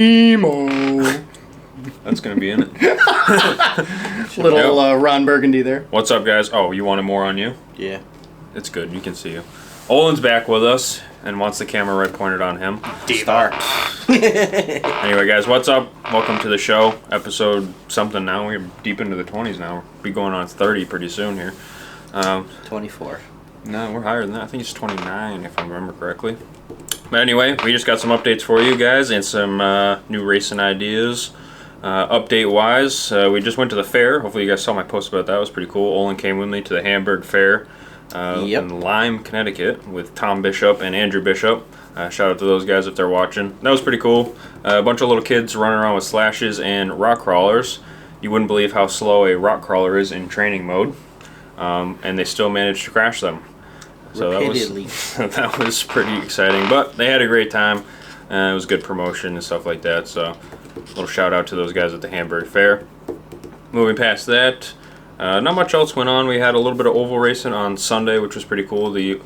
Emo. That's going to be in it. Little Ron Burgundy there. What's up, guys? Oh, you wanted more on you? Yeah. It's good. You can see you. Olin's back with us and wants the camera right pointed on him. Star. Anyway, guys, what's up? Welcome to the show. Episode something now. We're deep into the 20s now. We'll be going on 30 pretty soon here. 24. No, we're higher than that. I think it's 29 if I remember correctly. But anyway, we just got some updates for you guys and some new racing ideas. Update-wise, we just went to the fair. Hopefully you guys saw my post about that. It was pretty cool. Olin came with me to the Hamburg Fair in Lyme, Connecticut with Tom Bishop and Andrew Bishop. Shout out to those guys if they're watching. That was pretty cool. A bunch of little kids running around with slashes and rock crawlers. You wouldn't believe how slow a rock crawler is in training mode. And they still managed to crash them. So that was pretty exciting. But they had a great time. It was good promotion and stuff like that. So a little shout out to those guys at the Hamburg Fair. Moving past that, not much else went on. We had a little bit of oval racing on Sunday, which was pretty cool. The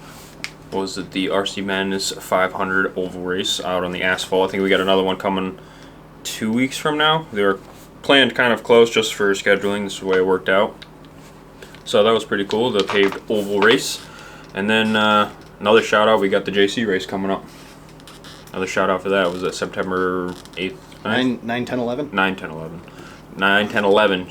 RCMadness 500 oval race out on the asphalt. I think we got another one coming 2 weeks from now. They were planned kind of close just for scheduling. This is the way it worked out. So that was pretty cool, the paved oval race. And then another shout out, we got the JC race coming up. Another shout out for that was September 8th. 9, 10, 11? 9, 10, 11. 9, 10, 11.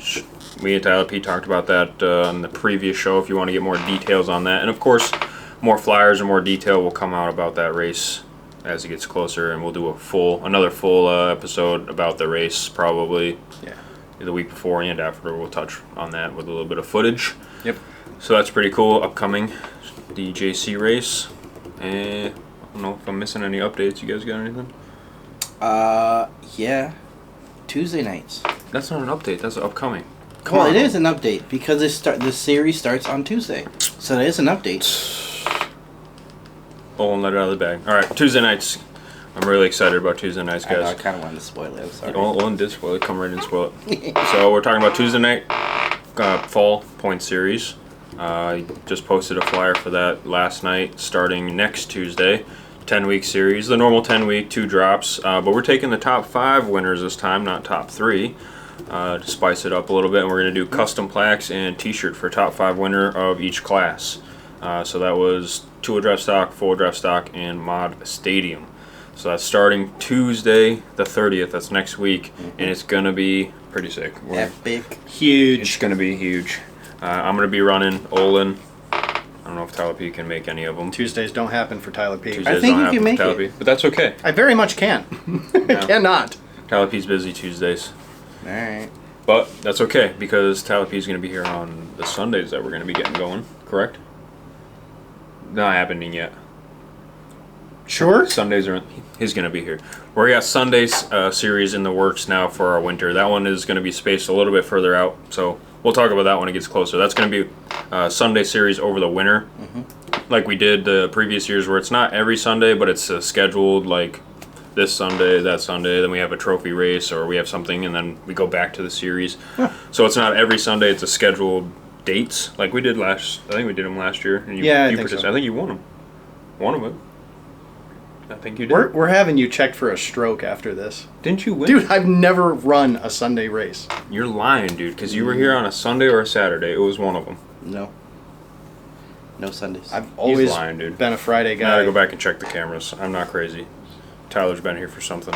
Me and Tyler P talked about that on the previous show if you want to get more details on that. And of course, more flyers and more detail will come out about that race as it gets closer. And we'll do another full episode about the race probably the week before and after. We'll touch on that with a little bit of footage. Yep. So that's pretty cool. Upcoming, the JC race. And I don't know if I'm missing any updates. You guys got anything? Yeah. Tuesday nights. That's not an update. That's upcoming. Well, it is an update because the series starts on Tuesday, so it is an update. Oh, and let it out of the bag. All right, Tuesday nights. I'm really excited about Tuesday nights, guys. I kind of wanted to spoil it. I'm sorry. Olin did spoil it. Come right in and spoil it. So we're talking about Tuesday night fall point series. I just posted a flyer for that last night, starting next Tuesday. 10-week series, the normal 10-week, 2 drops. But we're taking the top 5 winners this time, not top 3, to spice it up a little bit. And we're going to do custom plaques and T-shirt for top 5 winner of each class. So that was 2-wheel drive stock, 4-wheel drive stock, and mod stadium. So that's starting Tuesday the 30th. That's next week, and it's going to be pretty sick. Epic. Huge. It's going to be huge. I'm going to be running Olin. I don't know if Tyler P can make any of them. Tuesdays don't happen for Tyler P. Tuesdays I think don't you can happen for make Tyler it. P, but that's okay. I very much can. I cannot. Tyler P's busy Tuesdays. All right. But that's okay because Tyler P is going to be here on the Sundays that we're going to be getting going, correct? Not happening yet. Sure. Sundays are he's going to be here. We got Sundays series in the works now for our winter. That one is going to be spaced a little bit further out, so we'll talk about that when it gets closer. That's going to be Sunday series over the winter, like we did the previous years, where it's not every Sunday, but it's scheduled like this Sunday, that Sunday. Then we have a trophy race, or we have something, and then we go back to the series. So it's not every Sunday; it's a scheduled dates, like we did last. I think we did them last year. And I think so. I think you won them. One of them. I think you did. We're having you checked for a stroke after this. Didn't you win? Dude, I've never run a Sunday race. You're lying, dude, because you were here on a Sunday or a Saturday. It was one of them. No Sundays. I've always lying, dude. been a Friday I guy. gotta go back and check the cameras. I'm not crazy. Tyler's been here for something.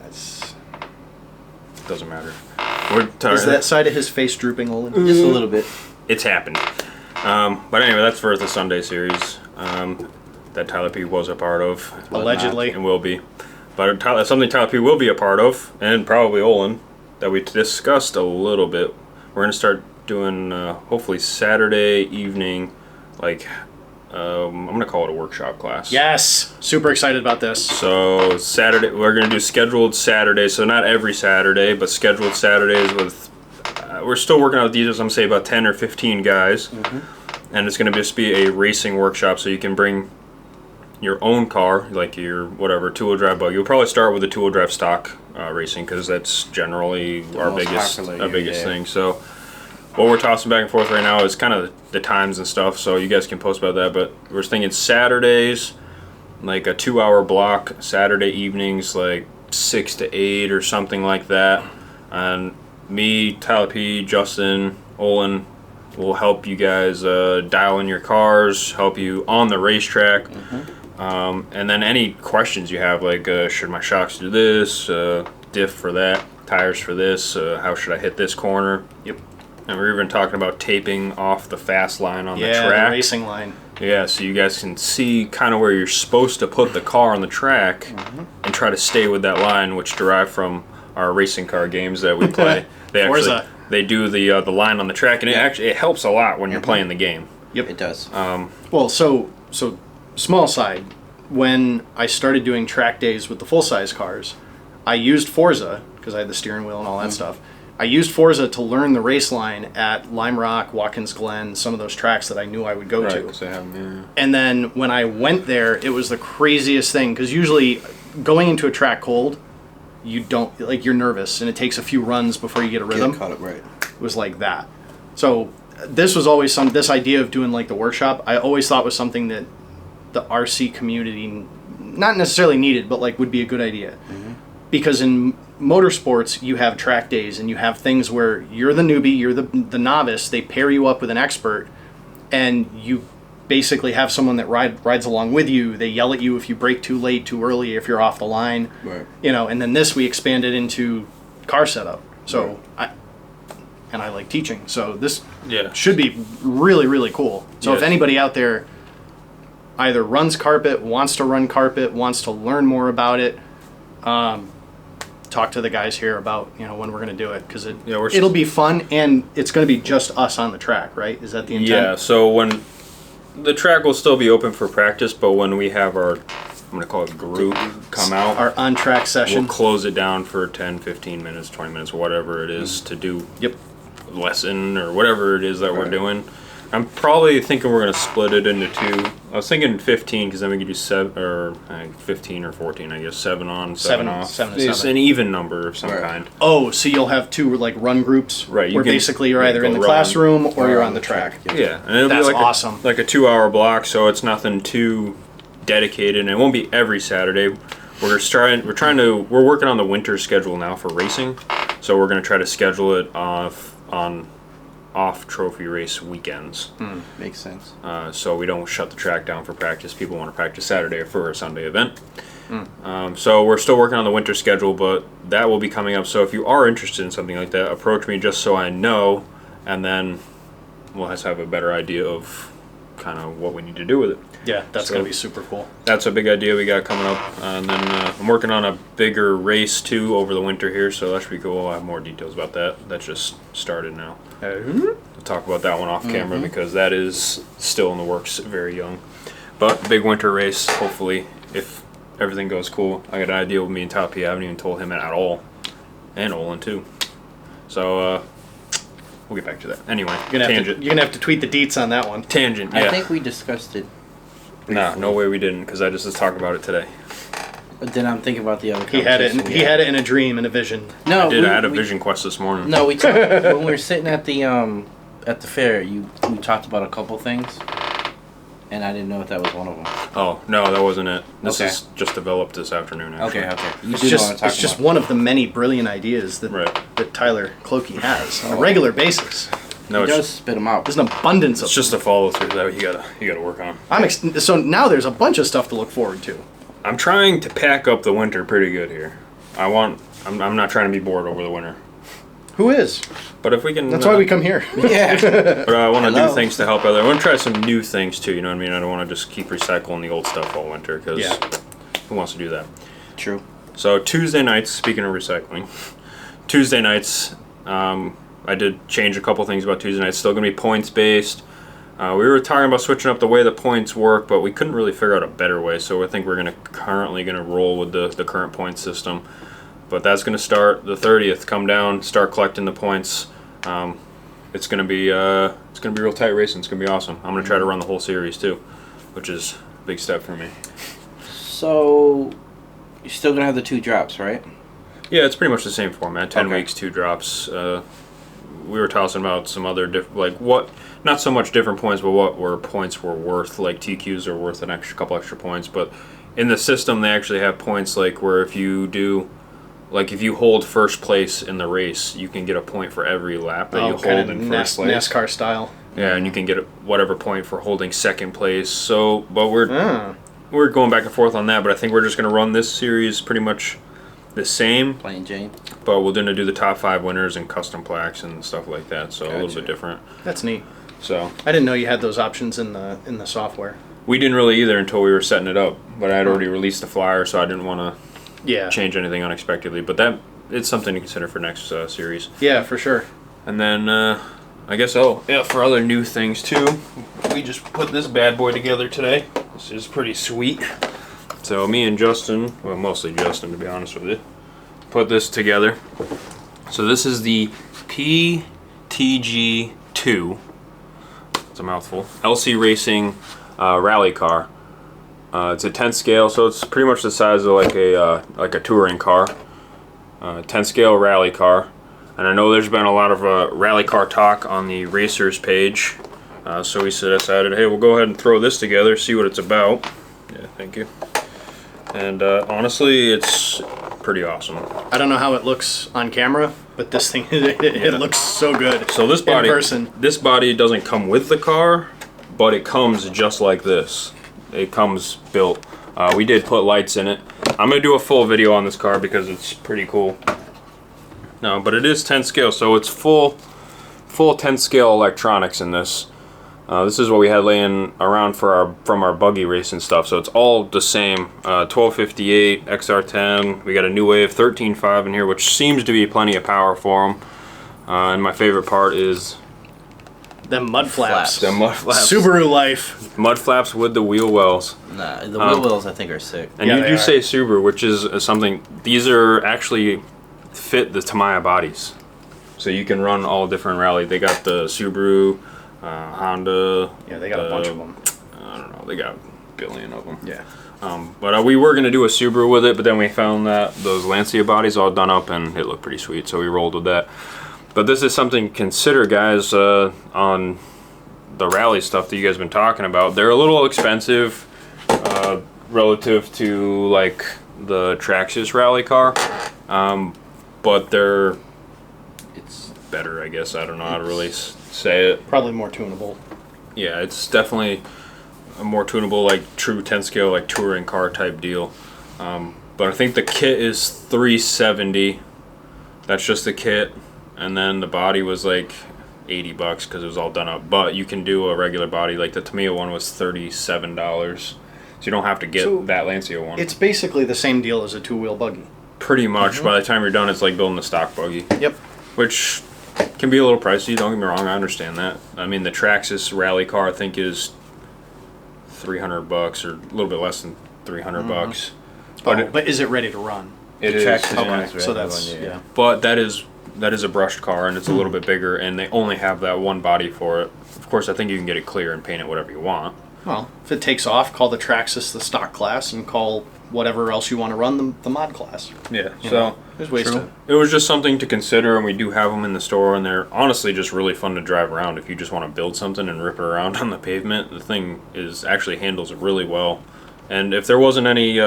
That's... Doesn't matter. Is that side of his face drooping, Olin? Just a little bit. It's happened. But anyway, that's for the Sunday series that Tyler P was a part of. Allegedly. And will be. But something Tyler P will be a part of, and probably Olin, that we discussed a little bit. We're going to start doing, hopefully, Saturday evening, like, I'm going to call it a workshop class. Yes! Super excited about this. So, Saturday, we're going to do scheduled Saturdays, so not every Saturday, but scheduled Saturdays with, we're still working out the details, I'm going to say about 10 or 15 guys. And it's going to just be a racing workshop, so you can bring your own car, like your whatever 2-wheel drive buggy. You'll probably start with a 2-wheel drive stock racing because that's generally our biggest thing. So what we're tossing back and forth right now is kind of the times and stuff. So you guys can post about that. But we're thinking Saturdays, like a 2-hour block. Saturday evenings, like 6 to 8 or something like that. And me, Tyler P, Justin, Olin will help you guys dial in your cars, help you on the racetrack. And then any questions you have, like should my shocks do this, diff for that, tires for this, how should I hit this corner? Yep. And we're even talking about taping off the fast line on the Yeah, track. the racing line. Yeah, so you guys can see kind of where you're supposed to put the car on the track and try to stay with that line, which derived from our racing car games that we play. They actually Forza. they do the line on the track, and it helps a lot when you're playing the game. Yep. It does. Well, so small side, when I started doing track days with the full-size cars, I used Forza, because I had the steering wheel and all that stuff. I used Forza to learn the race line at Lime Rock, Watkins Glen, some of those tracks that I knew I would go to. 'Cause they have, yeah. And then when I went there, it was the craziest thing, because usually going into a track cold, you don't, like, you're nervous, and it takes a few runs before you get a rhythm. Get caught up, right. It was like that. So this was always this idea of doing like the workshop, I always thought was something that the RC community not necessarily needed, but like would be a good idea. Because in motorsports, you have track days and you have things where you're the newbie, you're the novice, they pair you up with an expert, and you basically have someone that rides along with you. They yell at you if you brake too late, too early, if you're off the line. Right. You know, and then this we expanded into car setup. So I like teaching. So this should be really, really cool. So if anybody out there either runs carpet, wants to run carpet, wants to learn more about it, talk to the guys here about, you know, when we're going to do it, because it'll be fun, and it's going to be just us on the track, right? Is that the intent? Yeah, so when the track will still be open for practice, but when we have our, I'm going to call it group, come out, Our on-track session. we'll close it down for 10, 15 minutes, 20 minutes, whatever it is to do lesson or whatever it is that we're doing. I'm probably thinking we're going to split it into two. I was thinking 15, because then we could do 15 or 14, I guess. 7 on, 7 off. 7 and It's 7. an even number of some kind. Oh, so you'll have two like run groups, Right, you where can- basically you're you either can in the run classroom or you're on the track. Yeah, and it'll That's be like awesome. like a 2-hour block, so it's nothing too dedicated, and it won't be every Saturday. We're working on the winter schedule now for racing, so we're going to try to schedule it on off trophy race weekends. Makes sense. So we don't shut the track down for practice. People want to practice Saturday or for a Sunday event. So we're still working on the winter schedule, but that will be coming up. So if you are interested in something like that, approach me just so I know, and then we'll have a better idea of kind of what we need to do with it. Yeah, that's So- going to be super cool. That's a big idea we got coming up. And then I'm working on a bigger race too over the winter here, so that should be cool. I'll have more details about that. That just started now. We'll talk about that one off camera because that is still in the works, very young. But big winter race, hopefully, if everything goes cool. I got an idea with me and Toppy. I haven't even told him at all. And Olin too. So we'll get back to that. Anyway, You're tangent. gonna have to tweet the deets on that one. Tangent, yeah. I think we discussed it. Nah, no way we didn't, because I just was talking about it today. But then I'm thinking about the other. He had it. conversation we He had it in a dream, in a vision. No, I had a vision quest this morning. No, we talked when we were sitting at the fair. We talked about a couple things, and I didn't know if that was one of them. Oh, no, that wasn't it. This Okay. is just developed this afternoon, actually. Okay. You It's did just want to talk it's just about. one of the many brilliant ideas that Right. that Tyler Clokey has on a regular basis. No, He it's, does spit them out. There's an abundance it's of. just a follow through that you gotta work on. So now there's a bunch of stuff to look forward to. I'm trying to pack up the winter pretty good here. I'm not trying to be bored over the winter. Who is? But if we can... That's why we come here. Yeah. But I want to do Hello. things to help others. I want to try some new things too, you know what I mean? I don't want to just keep recycling the old stuff all winter, because Yeah. who wants to do that? True. So Tuesday nights, speaking of recycling, Tuesday nights, I did change a couple things about Tuesday nights. Still going to be points based. We were talking about switching up the way the points work, but we couldn't really figure out a better way. So I think we're currently going to roll with the current point system. But that's going to start the 30th. Come down, start collecting the points. It's going to be real tight racing. It's going to be awesome. I'm going to try to run the whole series too, which is a big step for me. So you're still gonna have the 2 drops, right? Yeah, it's pretty much the same format. 10 Okay. weeks, 2 drops. We were tossing about some other not so much different points, but what points were worth. Like TQs are worth couple extra points. But in the system, they actually have points like where if you do like if you hold first place in the race, you can get a point for every lap that you hold in first place. NASCAR style. Yeah, and you can get whatever point for holding second place. So, but we're going back and forth on that. But I think we're just going to run this series pretty much the same. Plain Jane. But we're going to do the top 5 winners and custom plaques and stuff like that. So a little bit different. That's neat. So I didn't know you had those options in the software. We didn't really either until we were setting it up. But I had already released the flyer, so I didn't want to change anything unexpectedly. But it's something to consider for next series. Yeah, for sure. And then I guess for other new things too, we just put this bad boy together today. This is pretty sweet. So me and Justin, well mostly Justin to be honest with you, put this together. So this is the PTG2. It's a mouthful. LC Racing rally car. It's a 10 scale, so it's pretty much the size of like a touring car. 10 scale rally car. And I know there's been a lot of rally car talk on the racers page, so we decided, hey, we'll go ahead and throw this together, see what it's about. Yeah, thank you. And honestly, it's pretty awesome. I don't know how it looks on camera, but this thing it looks so good. So this body doesn't come with the car, but it comes just like this. It comes built. We did put lights in it. I'm gonna do a full video on this car because it's pretty cool. No, but it is 10 scale, so it's full 10 scale electronics in this. This is what we had laying around from our buggy racing stuff, so it's all the same. 1258 XR10. We got a New Wave 13.5 in here, which seems to be plenty of power for them. And my favorite part is them mud flaps. The mud flaps. Subaru life. Mud flaps with the wheel wells. Nah, the wheel wells I think are sick. And you do say Subaru, which is something. These are actually fit the Tamiya bodies, so you can run all different rally. They got the Subaru, Honda. Yeah, they got a bunch of them. I don't know. They got a billion of them. Yeah. But we were gonna do a Subaru with it, but then we found that those Lancia bodies all done up, and it looked pretty sweet, so we rolled with that. But this is something to consider, guys, on the rally stuff that you guys have been talking about. They're a little expensive relative to like the Traxxas rally car. But it's better, I guess. I don't know how to really say it. Probably more tunable. Yeah, it's definitely a more tunable, like true 10 scale, like touring car type deal. But I think the kit is $370. That's just the kit, and then the body was like $80 because it was all done up. But you can do a regular body, like the Tamiya one was $37, so you don't have to get that Lancia one. It's basically the same deal as a 2-wheel buggy. Pretty much. By the time you're done, it's like building a stock buggy. Yep. Which can be a little pricey, don't get me wrong, I understand that. I mean, the Traxxas rally car I think is $300 or a little bit less than $300. But is it ready to run? It is. Okay, so that's But that is a brushed car, and it's a little bit bigger, and they only have that one body for it. Of course, I think you can get it clear and paint it whatever you want. Well, if it takes off, call the Traxxas the stock class, and call whatever else you want to run the mod class. Yeah, so there's ways to. It was just something to consider, and we do have them in the store, and they're honestly just really fun to drive around. If you just want to build something and rip it around on the pavement, the thing actually handles really well. And if there wasn't any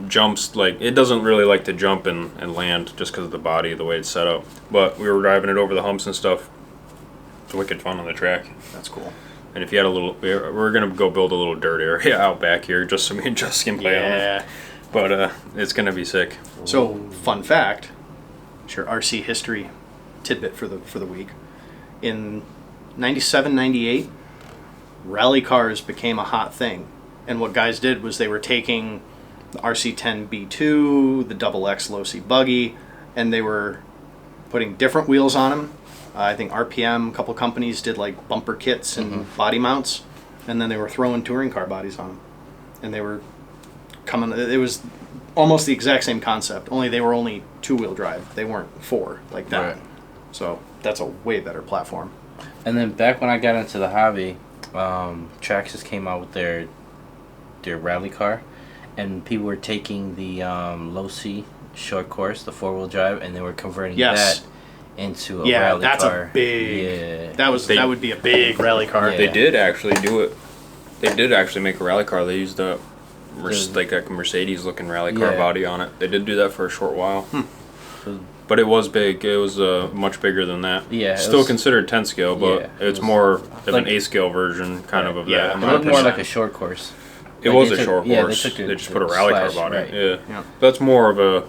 jumps, like it doesn't really like to jump and land just because of the body, the way it's set up. But we were driving it over the humps and stuff. It's wicked fun on the track. That's cool. And if you had we're gonna go build a little dirt area out back here just so me and Jess can play on it. But it's gonna be sick. So, fun fact, it's your RC history tidbit for the week. In 97, 98, rally cars became a hot thing. And what guys did was they were taking the RC10 B2, the XX low C buggy, and they were putting different wheels on them. I think RPM, a couple companies did like bumper kits and body mounts, and then they were throwing touring car bodies on them. And they were coming, it was almost the exact same concept, only they were only 2-wheel drive. They weren't 4 like that. Right. So that's a way better platform. And then back when I got into the hobby, Traxxas came out with their rally car, and people were taking the low C short course, the 4-wheel drive, and they were converting that into a rally car. Yeah, that's a big. That would be a big rally car. Yeah. They did actually do it. They did actually make a rally car. They used like a Mercedes-looking rally car Yeah. body on it. They did do that for a short while. So- But it was big. It was much bigger than that. Yeah, it Still was- considered 10 scale, but Yeah, it it's was more of like- an A scale version, kind of Yeah, that. in it It my looked more opinion. like a short course. It like was they a took- short yeah, they course. took They, the- just the put a rally car slash, body. right. Yeah. Yeah. That's more of a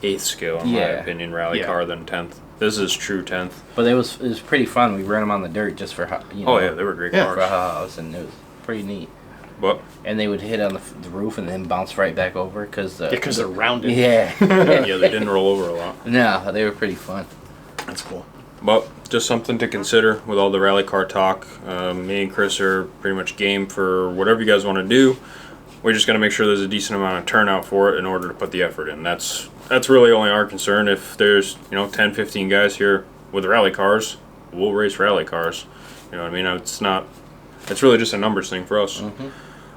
8th scale in my Yeah. opinion rally Yeah. car than 10th. This is true 10th. But it was pretty fun. We ran them on the dirt just for Oh yeah, they were great Yeah. for cars. house, and it was pretty neat. But And they would hit on the roof and then bounce right back over because Because they're rounded. yeah. yeah, they didn't roll over a lot. No, they were pretty fun. That's cool. But just something to consider with all the rally car talk. Me and Chris are pretty much game for whatever you guys want to do. We just got to make sure there's a decent amount of turnout for it in order to put the effort in. That's really only our concern. If there's 10, 15 guys here with rally cars, we'll race rally cars. You know what I mean? It's really just a numbers thing for us.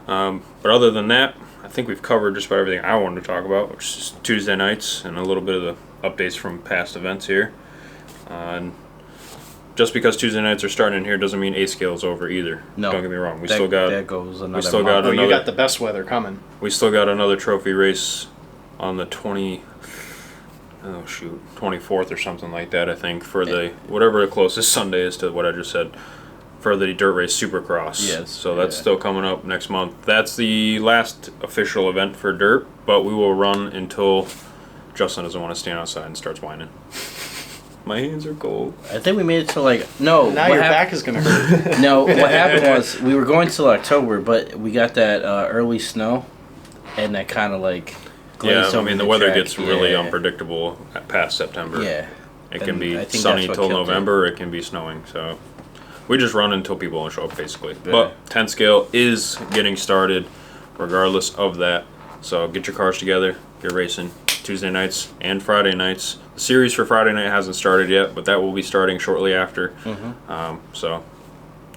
But other than that, I think we've covered just about everything I wanted to talk about, which is Tuesday nights and a little bit of the updates from past events here. And just because Tuesday nights are starting in here doesn't mean A scale is over either. No. Don't get me wrong. There goes another still month. got Oh, you another- got the best weather coming. We still got another trophy race on the 24th or something like that, I think, for the whatever the closest Sunday is to what I just said, for the dirt race Supercross. Yes, So that's yeah. still coming up next month. That's the last official event for dirt, but we will run until Justin doesn't want to stand outside and starts whining. My hands are cold. I think we made it to no. Now what your hap- back is gonna hurt. No, what happened was we were going till October, but we got that early snow, and that kind of Yeah, glazed I over mean, the weather track. gets really Yeah. unpredictable past September. Yeah, It can And be I think sunny that's what till killed it. November. It can be snowing. So we just run until people don't show up, basically. Yeah. But 10 scale is getting started, regardless of that. So get your cars together. Get racing Tuesday nights and Friday nights. The series for Friday night hasn't started yet, but that will be starting shortly after. So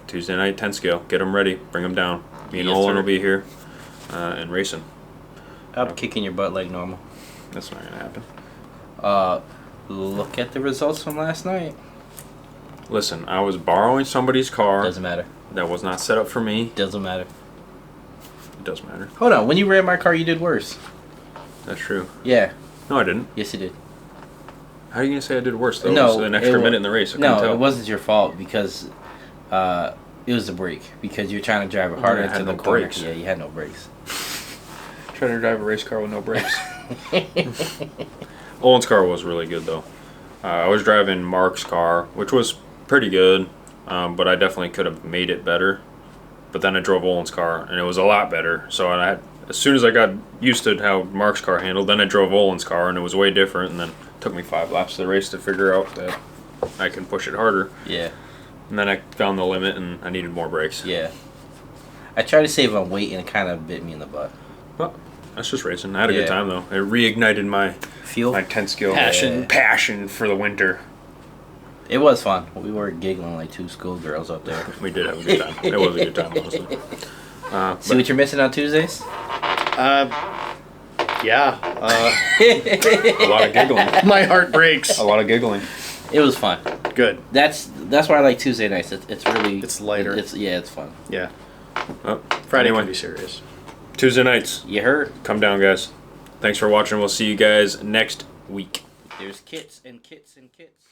Tuesday night 10 scale. Get them ready. Bring them down. Me and Yes, Olin sir. will be here and racing. I'll be kicking your butt like normal. That's not gonna happen. Look at the results from last night. Listen, I was borrowing somebody's car Doesn't matter. that was not set up for me. Doesn't matter. It does matter. Hold on. When you ran my car, you did worse. That's true. Yeah. No, I didn't. Yes, you did. How are you gonna say I did worse though? No, It was an extra it wa- minute in the race. I couldn't No, tell. it wasn't your fault because it was the brake. Because you're trying to drive it harder I had into the no corner. brakes. Yeah, you had no brakes. Trying to drive a race car with no brakes. Owen's car was really good though. I was driving Mark's car, which was pretty good, but I definitely could have made it better. But then I drove Owen's car, and it was a lot better. So as soon as I got used to how Mark's car handled, then I drove Owen's car, and it was way different. And then it took me 5 laps of the race to figure out that I can push it harder. Yeah. And then I found the limit, and I needed more brakes. Yeah. I tried to save on weight and it kind of bit me in the butt. Well, that's just racing. I had a good Yeah. time though. It reignited my Fuel? 10 skill Passion. passion for the winter. It was fun. We were giggling like two schoolgirls up there. We did have a good time. It was a good time, honestly. See what you're missing on Tuesdays? Yeah. A lot of giggling. My heart breaks. A lot of giggling. It was fun. Good. That's why I like Tuesday nights. It's really It's lighter. It's fun. Yeah. Oh, Friday anyway, can be serious. Tuesday nights. You heard? Come down, guys. Thanks for watching. We'll see you guys next week. There's kits and kits and kits.